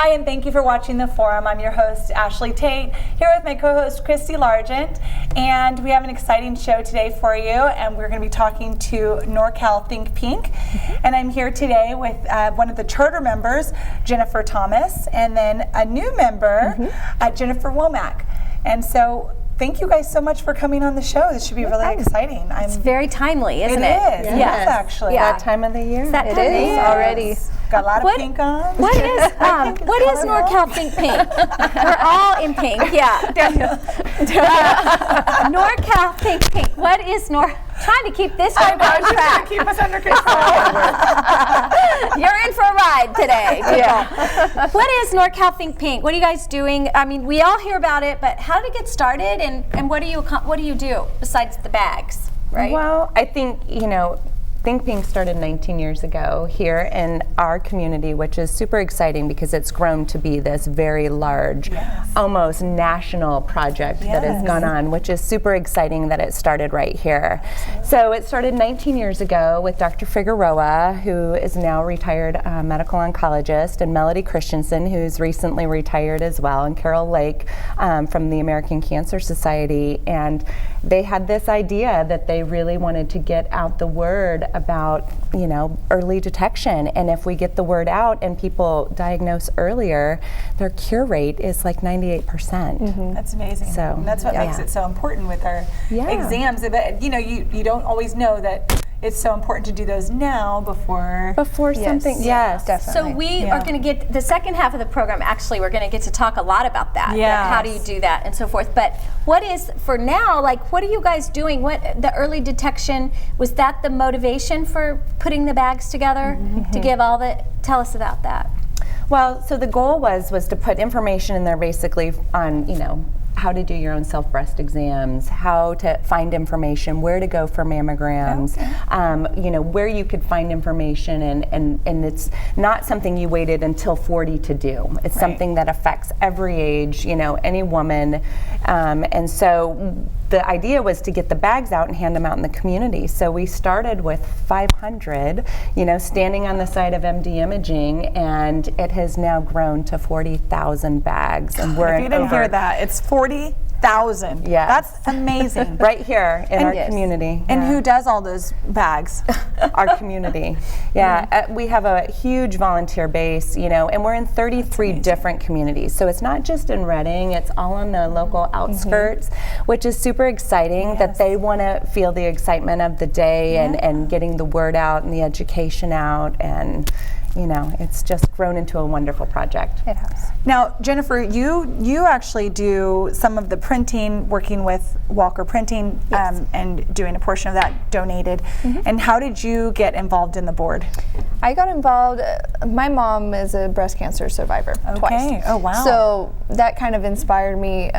Hi, and thank you for watching The Forum. I'm your host, Ashley Tate, here with my co-host, Christy Largent, and we have an exciting show today for you, and we're going to be talking to NorCal Think Pink, and I'm here today with one of the charter members, Jennifer Thomas, and then a new member, Jennifer Womack. And so, thank you guys so much for coming on the show. This should be really exciting. It's very timely, isn't it? It is. Yes, actually. That time of the year. It's that it time of the is year. already. Got a lot of pink on. What is NorCal Think Pink? We're all in pink. Yeah. NorCal Think Pink. What is Trying to keep this one on track. Keep us under control. You're in for a ride today. Yeah. What is NorCal Think Pink? What are you guys doing? I mean, we all hear about it, but how did it get started, and what do you do besides the bags, right? Well, I think, Think Pink started 19 years ago here in our community, which is super exciting because it's grown to be this very large, almost national project that has gone on, which is super exciting that it started right here. Absolutely. So it started 19 years ago with Dr. Figueroa, who is now retired medical oncologist, and Melody Christensen, who's recently retired as well, and Carol Lake from the American Cancer Society. And they had this idea that they really wanted to get out the word about, early detection. And if we get the word out and people diagnose earlier, their cure rate is like 98%. That's amazing. So and that's what makes it so important with our exams. But you don't always know that it's so important to do those now before something. Yes, definitely. So we are going to get the second half of the program. Actually, we're going to get to talk a lot about that. Yeah. How do you do that and so forth. But what is, for now, what are you guys doing? What the early detection, was that the motivation for putting the bags together to give all the? Tell us about that. Well, so the goal was to put information in there basically on how to do your own self-breast exams, how to find information, where to go for mammograms, where you could find information, and it's not something you waited until 40 to do. It's something that affects every age, any woman, and so the idea was to get the bags out and hand them out in the community. So we started with 500, standing on the side of MD Imaging, and it has now grown to 40,000 bags. And we're if you didn't hear that, it's 40,000. Yeah, that's amazing. Right here in our community. And who does all those bags? Our community. We have a huge volunteer base, and we're in 33 different communities. So it's not just in Reading, it's all on the local outskirts, which is super exciting that they want to feel the excitement of the day and getting the word out and the education out, and it's just grown into a wonderful project. It has. Now, Jennifer, you actually do some of the printing, working with Walker Printing, and doing a portion of that donated. And how did you get involved in the board? I got involved, my mom is a breast cancer survivor twice. Oh, wow. So that kind of inspired me.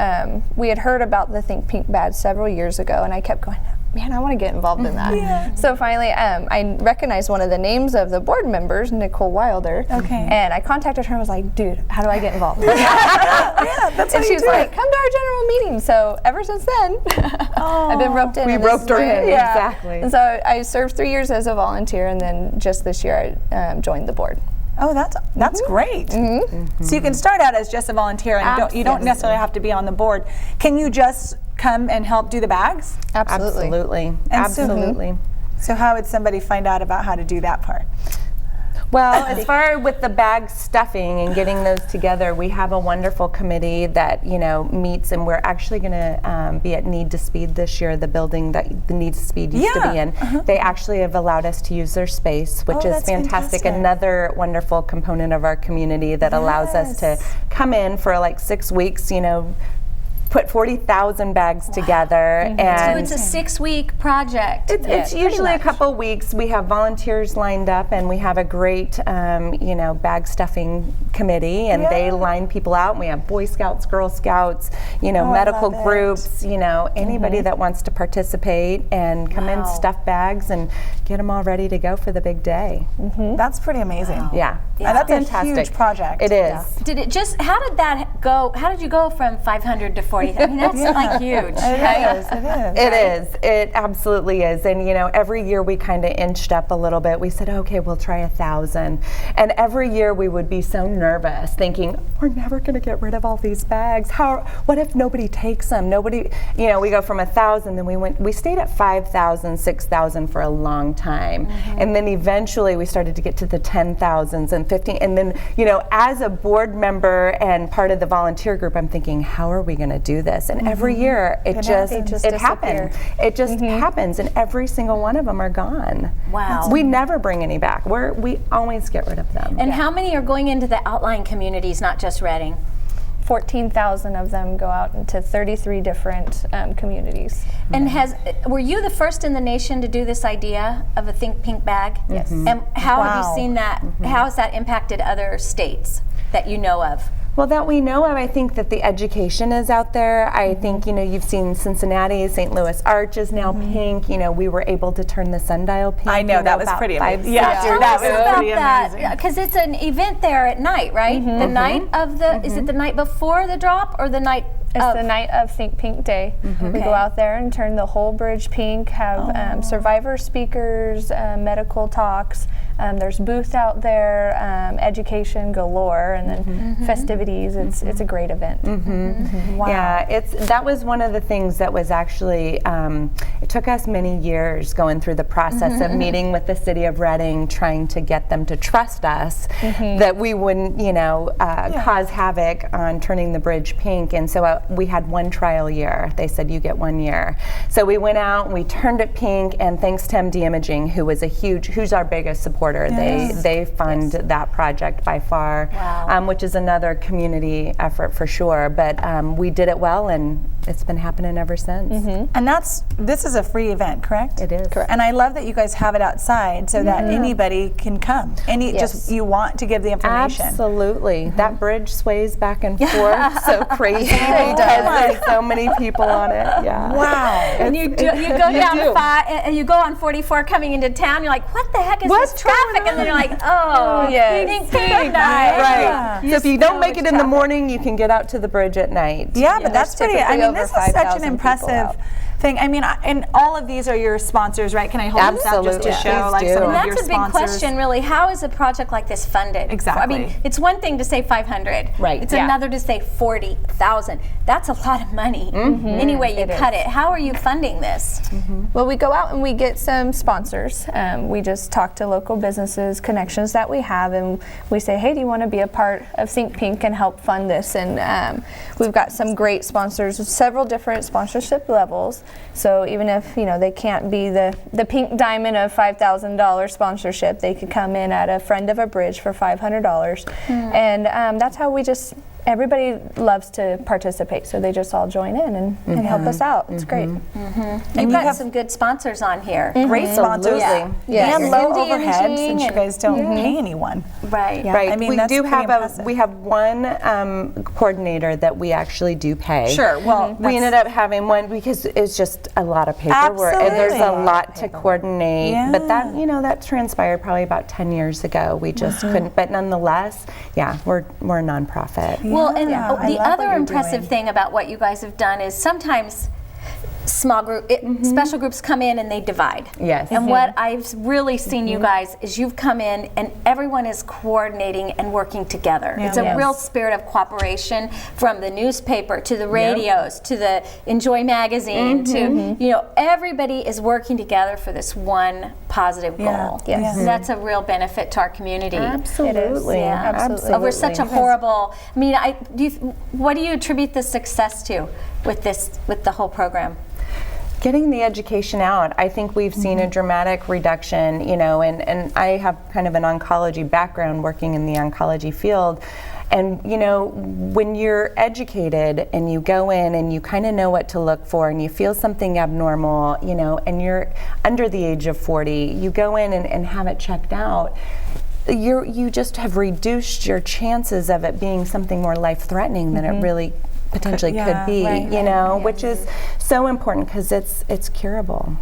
We had heard about the Think Pink badge several years ago, and I kept going, man, I want to get involved in that. So finally, I recognized one of the names of the board members, Nicole Wilder. And I contacted her and was like, dude, how do I get involved? That's and she was like, come to our general meeting. So ever since then, I've been roped in. We roped her in, exactly. And so I served 3 years as a volunteer, and then just this year I joined the board. Oh, that's great. So you can start out as just a volunteer, and you don't necessarily have to be on the board. Can you just come and help do the bags? Absolutely. Absolutely. So how would somebody find out about how to do that part? Well, as far with the bag stuffing and getting those together, we have a wonderful committee that meets, and we're actually going to be at Need to Speed this year, the building that the Need to Speed used to be in. They actually have allowed us to use their space, which is fantastic. Another wonderful component of our community that allows us to come in for like 6 weeks, put 40,000 bags together. And so it's a 6-week project. It's usually a couple weeks. We have volunteers lined up, and we have a great bag stuffing committee, and they line people out, and we have Boy Scouts, Girl Scouts, medical groups, anybody that wants to participate and come in, stuff bags, and get them all ready to go for the big day. That's pretty amazing. Yeah. And that's fantastic. a huge project. It is. Did it just, how did that go? How did you go from 500 to 40? I mean, that's like huge. It is. It absolutely is. And you know, every year we kind of inched up a little bit. We said, okay, we'll try 1,000. And every year we would be so nervous, thinking, we're never going to get rid of all these bags. What if nobody takes them? Nobody, you know, we go from 1,000, then we stayed at 5,000, 6,000 for a long time. And then eventually we started to get to the 10,000s and 15. And then, you know, as a board member and part of the volunteer group, I'm thinking, how are we going to do this? And every year it just happens. It just happens, and every single one of them are gone. Wow. We never bring any back. We always get rid of them. And how many are going into the outlying communities, not just Reading? 14,000 of them go out into 33 different communities. And were you the first in the nation to do this idea of a Think Pink bag? Yes. And how have you seen that? How has that impacted other states that you know of? Well, that we know of, I think that the education is out there. I think, you know, you've seen Cincinnati, St. Louis Arch is now pink. You know, we were able to turn the sundial pink. I know, that was pretty amazing. Yeah, Tell that us was about pretty that, amazing. because it's an event there at night, right? The night of the, is it the night before the drop or the night It's of? the night of Think Pink Day. We go out there and turn the whole bridge pink, have survivor speakers, medical talks. There's booths out there, education galore, and then festivities. It's a great event. Wow. Yeah, that was one of the things that was actually, it took us many years going through the process of meeting with the city of Reading, trying to get them to trust us that we wouldn't, you know, cause havoc on turning the bridge pink. And so we had one trial year. They said, you get 1 year. So we went out and we turned it pink, and thanks to MD Imaging, who's our biggest supporter. They fund that project by far, which is another community effort for sure. But we did it well, and it's been happening ever since. And this is a free event, correct? It is. Correct. And I love that you guys have it outside so that anybody can come. Just you want to give the information. Absolutely. That bridge sways back and forth so crazy because there's so many people on it. Yeah. Wow. And you go down to 5, and you go on 44 coming into town. You're like, what the heck is this traffic? And then you're like, Think Pink night. Right. So if you don't make it in the morning, you can get out to the bridge at night. Yeah, but that's pretty. I mean, this is such an impressive thing. I mean, and all of these are your sponsors, right? Can I hold this out just to show like some of your sponsors? And that's a big question, really. How is a project like this funded? Exactly. I mean, it's one thing to say 500. Right. It's another to say 40,000. That's a lot of money. Any way you cut it. How are you funding this? Well, we go out and we get some sponsors. We just talk to local businesses, connections that we have, and we say, hey, do you want to be a part of Think Pink and help fund this? And we've got some great sponsors, several different sponsorship levels. So even if they can't be the pink diamond of $5,000 sponsorship, they could come in at a friend of a bridge for $500, and that's how everybody loves to participate, so they just all join in and help us out. It's great. And you've got some good sponsors on here. Great sponsors. Yes. And low MD overhead Imaging since you guys don't pay anyone. Right. Right. I mean, we that's do pretty have impressive. we have one coordinator that we actually do pay. Sure. Well, we ended up having one because it's just a lot of paperwork and there's a lot to coordinate. Yeah. But that that transpired probably about 10 years ago. We just couldn't. But nonetheless, we're a nonprofit. Well, and I love the what other you're impressive doing. thing about what you guys have done is sometimes special groups come in and they divide. Yes. And what I've really seen you guys is you've come in and everyone is coordinating and working together. It's a real spirit of cooperation, from the newspaper to the radios to the Enjoy magazine to everybody is working together for this one positive goal. Yes. And that's a real benefit to our community. Absolutely. Yeah. Absolutely. Over such a horrible. I mean, what do you attribute the success to with the whole program? Getting the education out. I think we've seen a dramatic reduction, and I have kind of an oncology background, working in the oncology field. And when you're educated and you go in and you kind of know what to look for and you feel something abnormal, and you're under the age of 40, you go in and have it checked out, you just have reduced your chances of it being something more life-threatening than it really potentially could be, which is so important because it's curable.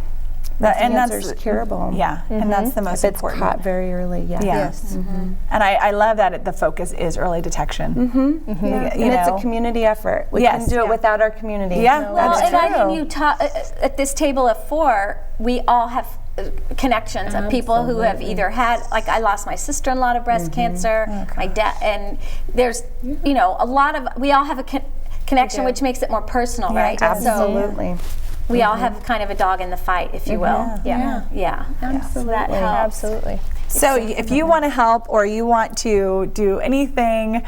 The cancer is curable. Yeah, and that's the most If it's important. caught very early, yeah. Yes. And I love that the focus is early detection. And it's a community effort. We Yes. can do it without our community. Yeah. No, Well, That's and I true. mean, you talk at this table of 4. We all have connections of people who have either had, like, I lost my sister-in-law to breast cancer, my dad, and there's, you know, a lot of. We all have a connection, which makes it more personal, right? Absolutely. So we all have kind of a dog in the fight, if you will. Yeah. So that helps. Absolutely. So if you want to help or you want to do anything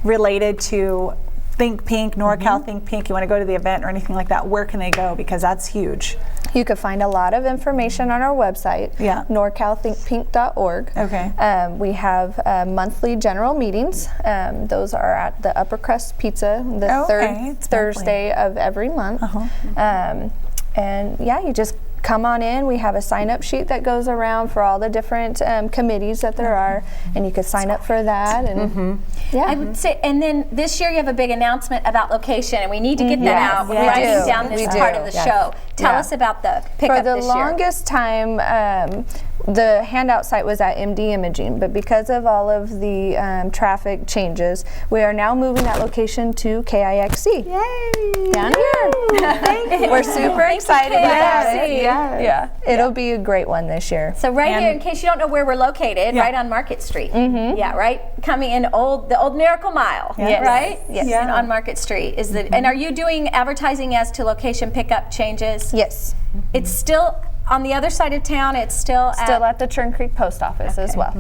related to Think Pink, NorCal Think Pink, you want to go to the event or anything like that, where can they go? Because that's huge. You can find a lot of information on our website, Yeah. norcalthinkpink.org. Okay. We have monthly general meetings. Those are at the Upper Crust Pizza the Oh, okay. third It's Thursday of every month. And yeah, you just come on in. We have a sign-up sheet that goes around for all the different committees that there are, and you can sign up for that. And I would say, and then this year you have a big announcement about location, and we need to get that out. We're writing down this part of the show. Tell us about the pickup For the this year. longest time, the handout site was at MD Imaging, but because of all of the traffic changes, we are now moving that location to KIXE. Yay! Down here. We're super excited about it. Yeah, it'll be a great one this year. So right here, in case you don't know where we're located, right on Market Street. Yeah, right, coming in the old Miracle Mile. Yes. Right. Yes. And on Market Street is the. And are you doing advertising as to location pickup changes? Yes. It's still on the other side of town. It's still At the Churn Creek Post Office as well.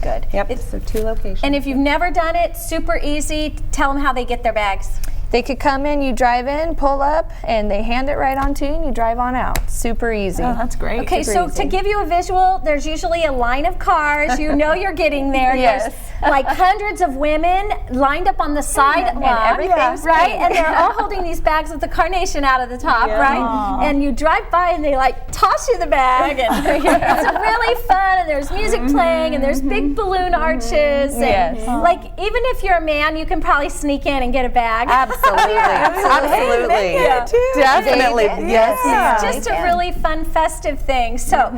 good. Yep, so 2 locations. And if you've never done it, super easy. Tell them how they get their bags. They could come in, you drive in, pull up, and they hand it right on to you, and you drive on out. Super easy. Oh, that's great. Okay, so to give you a visual, there's usually a line of cars. You know you're getting there. Yes. There's like hundreds of women lined up on the sidewalk, everything's right? pink. And they're all holding these bags with the carnation out of the top, right? And you drive by and they like toss you the bag, and it's really fun. And there's music playing, and there's big balloon arches. And Yes. like even if you're a man, you can probably sneak in and get a bag. Absolutely. Absolutely. Yeah. Definitely. Yes. It's just a really fun, festive thing. So,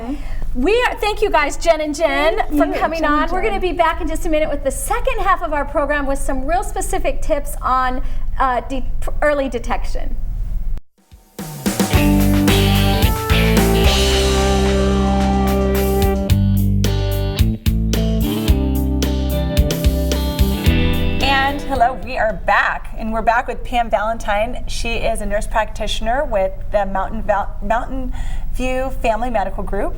thank you guys, Jen and Jen, for coming on. We're going to be back in just a minute with the second half of our program with some real specific tips on early detection. And hello, we are back, and we're back with Pam Valentine. She is a nurse practitioner with the Mountain View Family Medical Group,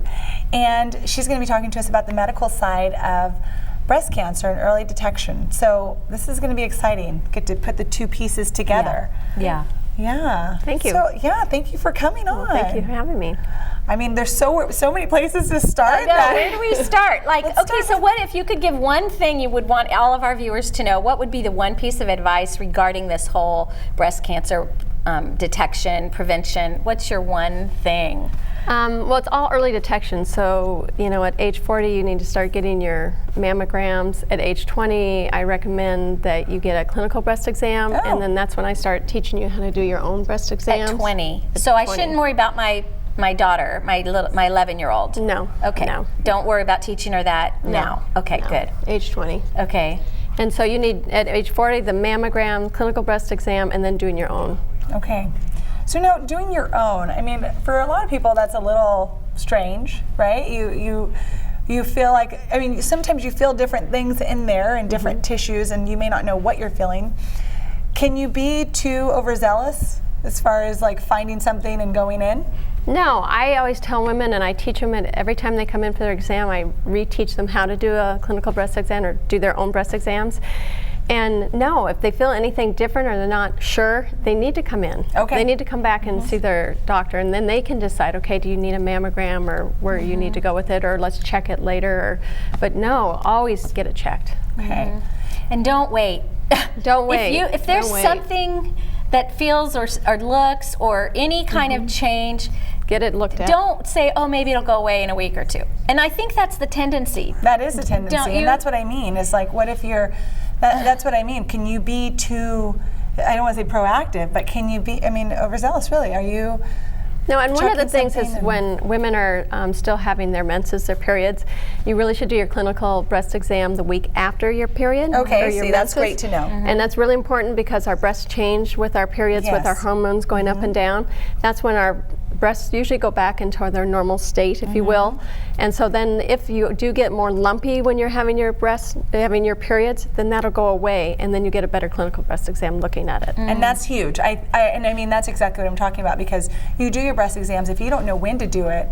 and she's going to be talking to us about the medical side of breast cancer and early detection. So this is going to be exciting. Get to put the 2 pieces together. Yeah. Yeah. Thank you. So thank you for coming on. Thank you for having me. I mean, there's so many places to start. I know. Where do we start? Like, Let's okay, start so what if you could give one thing you would want all of our viewers to know? What would be the one piece of advice regarding this whole breast cancer detection, prevention? What's your one thing? Well, it's all early detection. So, at age 40, you need to start getting your mammograms. At age 20, I recommend that you get a clinical breast exam, and then that's when I start teaching you how to do your own breast exams. At 20. So I shouldn't worry about my daughter, my 11-year-old. No. Okay. No. Don't worry about teaching her that now. Okay, No. good. Age 20. Okay. And so you need, at age 40, the mammogram, clinical breast exam, and then doing your own. Okay. So now, doing your own, I mean, for a lot of people, that's a little strange, right? You feel like, I mean, sometimes you feel different things in there and different tissues, and you may not know what you're feeling. Can you be too overzealous as far as like finding something and going in? No, I always tell women, and I teach them every time they come in for their exam, I reteach them how to do a clinical breast exam or do their own breast exams. And no, if they feel anything different or they're not sure, they need to come in. Okay. They need to come back and see their doctor, and then they can decide, okay, do you need a mammogram or where you need to go with it, or let's check it later. But no, always get it checked. Okay. And don't wait. Don't wait. If there's Don't wait. something that feels or looks or any kind of change, Get it looked at. don't say, oh, maybe it'll go away in a week or 2. And I think that's the tendency. That is a tendency, Don't you? and that's what I mean. Is like, what if you're? That's what I mean. Can you be too? I don't want to say proactive, but can you be? I mean, overzealous. Really, are you? No, and one of the checking things is something when women are still having their menses, their periods, you really should do your clinical breast exam the week after your period. Okay, or your see, that's menses. great to know. And that's really important because our breasts change with our periods, with our Yes. hormones going up and down. That's when our breasts usually go back into their normal state, if you will. And so then if you do get more lumpy when you're having your periods, then that'll go away, and then you get a better clinical breast exam looking at it. And that's huge. I mean, that's exactly what I'm talking about, because you do your breast exams, if you don't know when to do it,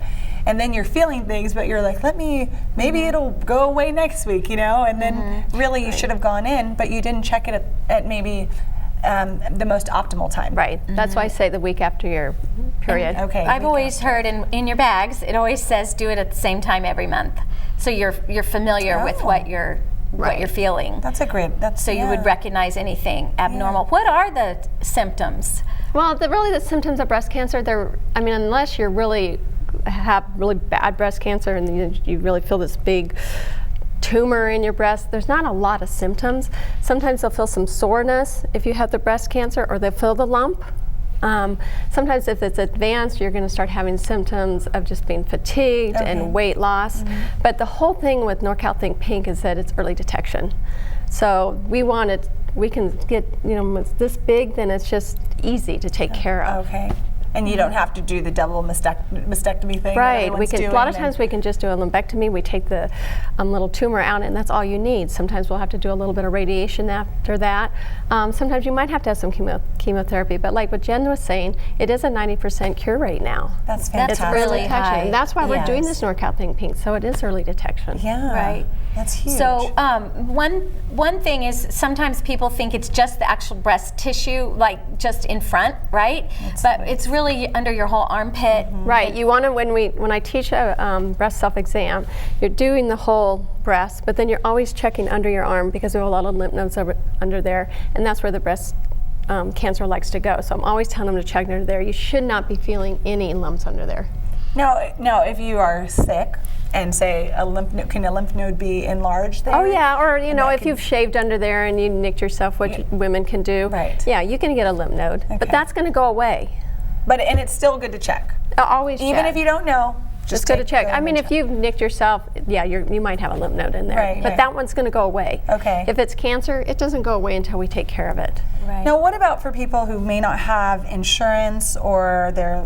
and then you're feeling things, but you're like, maybe it'll go away next week, and then really you should have gone in, but you didn't check it at maybe the most optimal time. Right. That's why I say the week after your period. Okay. I've always heard in your bags, it always says do it at the same time every month. So you're familiar with what you're feeling. That's a great. So you would recognize anything abnormal. What are the symptoms? Well, the symptoms of breast cancer, unless you really have really bad breast cancer and you really feel this big tumor in your breast, there's not a lot of symptoms. Sometimes they'll feel some soreness if you have the breast cancer, or they'll feel the lump. Sometimes if it's advanced, you're going to start having symptoms of just being fatigued and weight loss. But the whole thing with NorCal Think Pink is that it's early detection. So we can get, when it's this big, then it's just easy to take care of. Okay. And you don't have to do the double mastectomy thing. Right. A lot of times we can just do a lumpectomy. We take the little tumor out, and that's all you need. Sometimes we'll have to do a little bit of radiation after that. Sometimes you might have to have some chemotherapy. But like what Jen was saying, it is a 90% cure rate now. That's fantastic. That's really high. And that's why we're doing this NorCal Think Pink. So it is early detection. Yeah. Right. That's huge. So one thing is sometimes people think it's just the actual breast tissue, like just in front, right? But it's really under your whole armpit. Right. You want to, when I teach a breast self-exam, you're doing the whole breast, but then you're always checking under your arm because there are a lot of lymph nodes under there, and that's where the breast cancer likes to go. So I'm always telling them to check under there. You should not be feeling any lumps under there. Now, if you are sick and say can a lymph node be enlarged there? Oh yeah, or if you've shaved under there and you nicked yourself, which women can do. Right. Yeah, you can get a lymph node, but that's going to go away. And it's still good to check. Always check. Even if you don't know, just go to check. If you've nicked yourself, you might have a lymph node in there, but that one's going to go away. Okay. If it's cancer, it doesn't go away until we take care of it. Right. Now, what about for people who may not have insurance, or they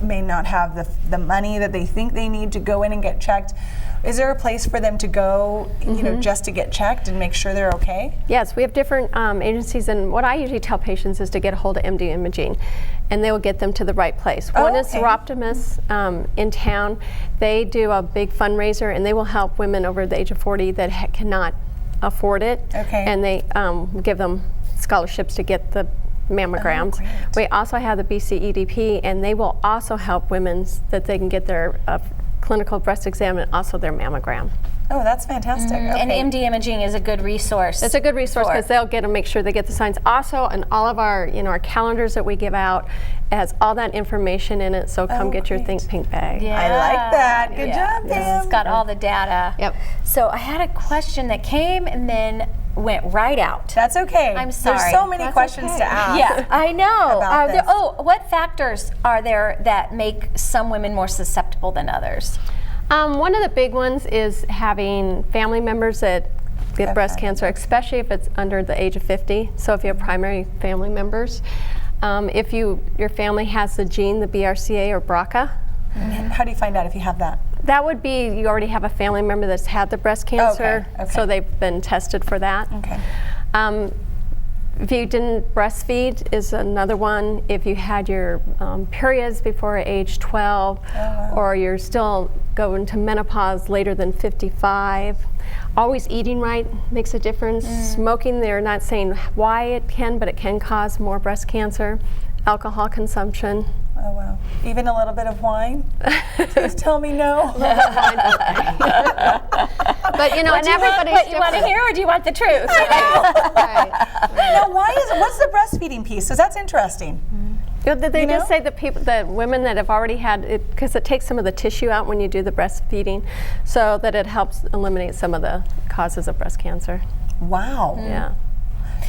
may not have the money that they think they need to go in and get checked? Is there a place for them to go, just to get checked and make sure they're okay? Yes, we have different agencies, and what I usually tell patients is to get a hold of MD Imaging, and they will get them to the right place. One is Optimus in town. They do a big fundraiser, and they will help women over the age of 40 that cannot afford it. Okay. And they give them scholarships to get the mammograms. We also have the BC EDP, and they will also help women that they can get their clinical breast exam and also their mammogram. Oh, that's fantastic. Okay. And MD Imaging is a good resource. It's a good resource because they'll make sure they get the signs. Also, in all of our our calendars that we give out, it has all that information in it. So come get your Think Pink bag. Yeah. I like that. Good job, Pam. It's got all the data. Yep. So I had a question that came and then went right out. That's okay. I'm sorry. There's so many questions to ask. Yeah, I know. About this. What factors are there that make some women more susceptible than others? One of the big ones is having family members that get breast cancer, especially if it's under the age of 50. So if you have primary family members, if your family has the gene, the BRCA or BRCA. How do you find out if you have that? That would be you already have a family member that's had the breast cancer, so they've been tested for that. Okay. If you didn't breastfeed is another one. If you had your periods before age 12, or you're still going to menopause later than 55. Always eating right makes a difference. Smoking, they're not saying why it can, but it can cause more breast cancer. Alcohol consumption. Oh, wow. Even a little bit of wine? Please tell me no. But and everybody's what you want to hear, or do you want the truth? Now, what's the breastfeeding piece? Because that's interesting. They just say that women that have already had it, because it takes some of the tissue out when you do the breastfeeding, so that it helps eliminate some of the causes of breast cancer. Wow. Yeah.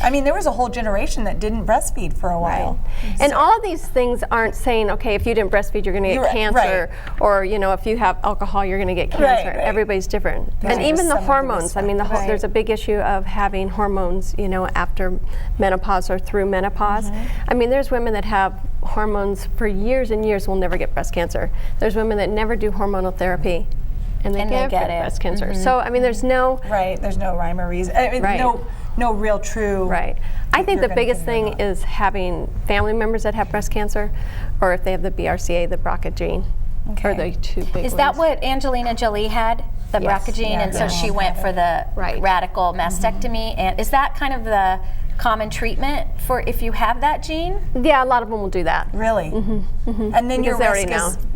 I mean, there was a whole generation that didn't breastfeed for a while. And all of these things aren't saying, okay, if you didn't breastfeed, you're going to get cancer, or if you have alcohol, you're going to get cancer. Right. Everybody's different. And even the hormones. I mean, there's a big issue of having hormones, after menopause or through menopause. I mean, there's women that have hormones for years and years will never get breast cancer. There's women that never do hormonal therapy. And they get breast cancer. So, I mean, there's no... Right, there's no rhyme or reason. I mean, no real true... Right. I think the biggest thing is having family members that have breast cancer, or if they have the BRCA, the BRCA gene, are the two big ones. Is that what Angelina Jolie had, the BRCA gene, and so she went for the radical mastectomy? And is that kind of the common treatment for if you have that gene? Yeah, a lot of them will do that. Really? And then your risk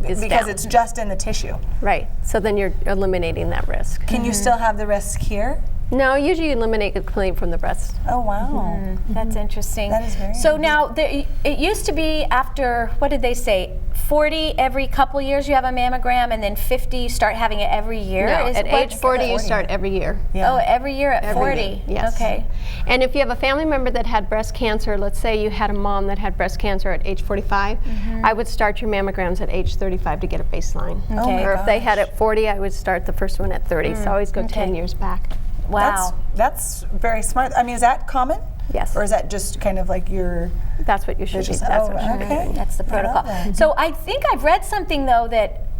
is because it's just in the tissue. Right. So then you're eliminating that risk. Can you still have the risk here? No, usually you eliminate it clean from the breast. Oh, wow. That's interesting. That is very So now, it used to be after, what did they say, 40 every couple years you have a mammogram, and then 50 you start having it every year? No, at age 40 you start every year. Oh, every year at 40? Year. Yes. Okay. And if you have a family member that had breast cancer, let's say you had a mom that had breast cancer at age 45, I would start your mammograms at age 35 to get a baseline. Okay. Or if they had at 40, I would start the first one at 30. So always go 10 years back. Wow. That's very smart. I mean, is that common? Yes. Or is that just kind of like your... That's what you should do. Okay. That's the protocol. So I think I've read something, though, that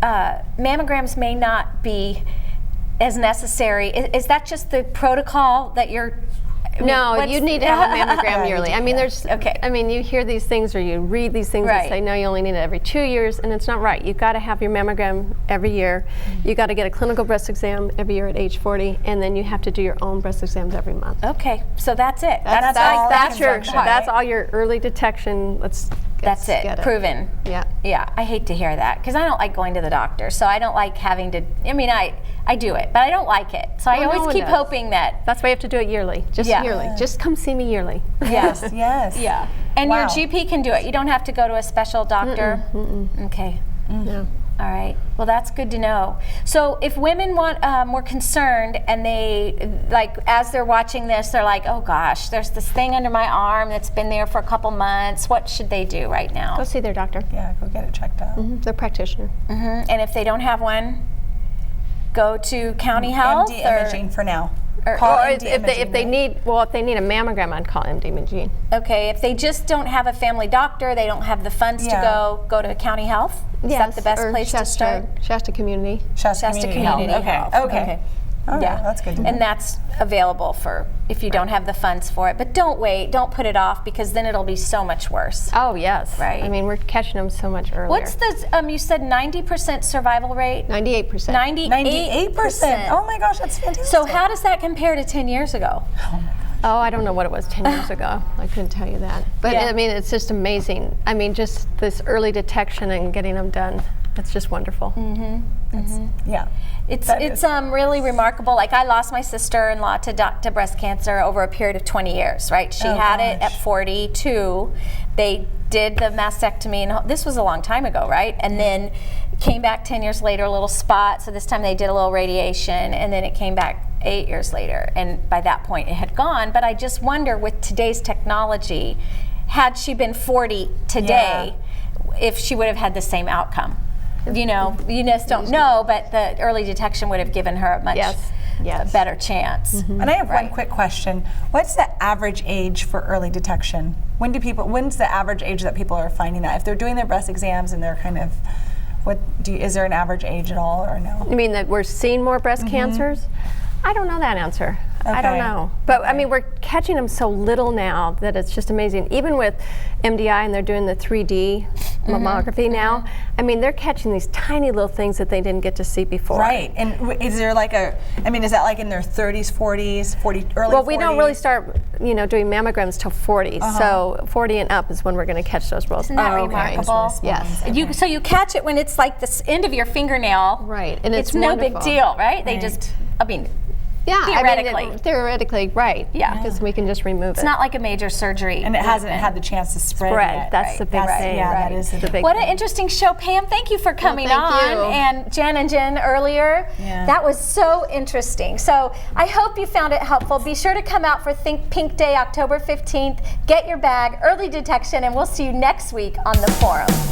mammograms may not be as necessary. Is that just the protocol that you're... No, you need to have a mammogram yearly. I mean, I mean, you hear these things or you read these things that say, no, you only need it every 2 years, and it's not right. You've got to have your mammogram every year. You got to get a clinical breast exam every year at age 40, and then you have to do your own breast exams every month. Okay, so that's it. That's all your early detection. That's it. Proven. Yeah. Yeah. I hate to hear that because I don't like going to the doctor. So I don't like having to. I mean, I do it, but I don't like it. So I always keep hoping that. That's why you have to do it yearly. Yearly. Just come see me yearly. Yes. Yes. Yeah. And your GP can do it. You don't have to go to a special doctor. Okay. No. All right. Well, that's good to know. So if women want more concerned and they, like, as they're watching this, they're like, oh gosh, there's this thing under my arm that's been there for a couple months. What should they do right now? Go see their doctor. Yeah, go get it checked out. Their practitioner. And if they don't have one, go to county health? MD imaging for now. Or if they need a mammogram, I'd call MD imaging. Okay, if they just don't have a family doctor, they don't have the funds to go to county health? Is that the best place to start? Shasta Community. Shasta Community Health. Okay. Yeah, that's good to know. And that's available for if you don't have the funds for it. But don't wait, don't put it off because then it'll be so much worse. Oh yes, right. I mean, we're catching them so much earlier. What's the? You said 90% survival rate. 98%. 98%. Oh my gosh, that's fantastic. So how does that compare to 10 years ago? Oh, I don't know what it was 10 years ago. I couldn't tell you that. But I mean, it's just amazing. I mean, just this early detection and getting them done. It's just wonderful. Yeah. It's really remarkable. Like I lost my sister-in-law to breast cancer over a period of 20 years, right? She had it at 42. They did the mastectomy, and this was a long time ago, right? And then came back 10 years later, a little spot. So this time they did a little radiation, and then it came back 8 years later. And by that point it had gone. But I just wonder with today's technology, had she been 40 today, if she would have had the same outcome. You just don't know, but the early detection would have given her a much better chance. And I have one quick question. What's the average age for early detection? When's the average age that people are finding that? If they're doing their breast exams and they're kind of, is there an average age at all or no? You mean that we're seeing more breast cancers? I don't know that answer. Okay. I don't know. But I mean, we're catching them so little now that it's just amazing. Even with MDI and they're doing the 3D mammography now, I mean, they're catching these tiny little things that they didn't get to see before. Right. And is there like is that like in their 30s, 40s, early 40s? Well, we don't really start, doing mammograms till 40. So 40 and up is when we're going to catch those real. Isn't that remarkable? Yes. So you catch it when it's like the end of your fingernail. Right. And it's no big deal, right? They just, Yeah, Theoretically. I mean, theoretically, right. Yeah. Because we can just remove It's it. not like a major surgery. And it hasn't had the chance to spread yet. That's the big thing. Yeah, right. that is the big What thing. an interesting show, Pam. Thank you for coming thank on. you. And Jen and Jen earlier. Yeah. That was so interesting. So I hope you found it helpful. Be sure to come out for Think Pink Day, October 15th. Get your bag, early detection, and we'll see you next week on the forum.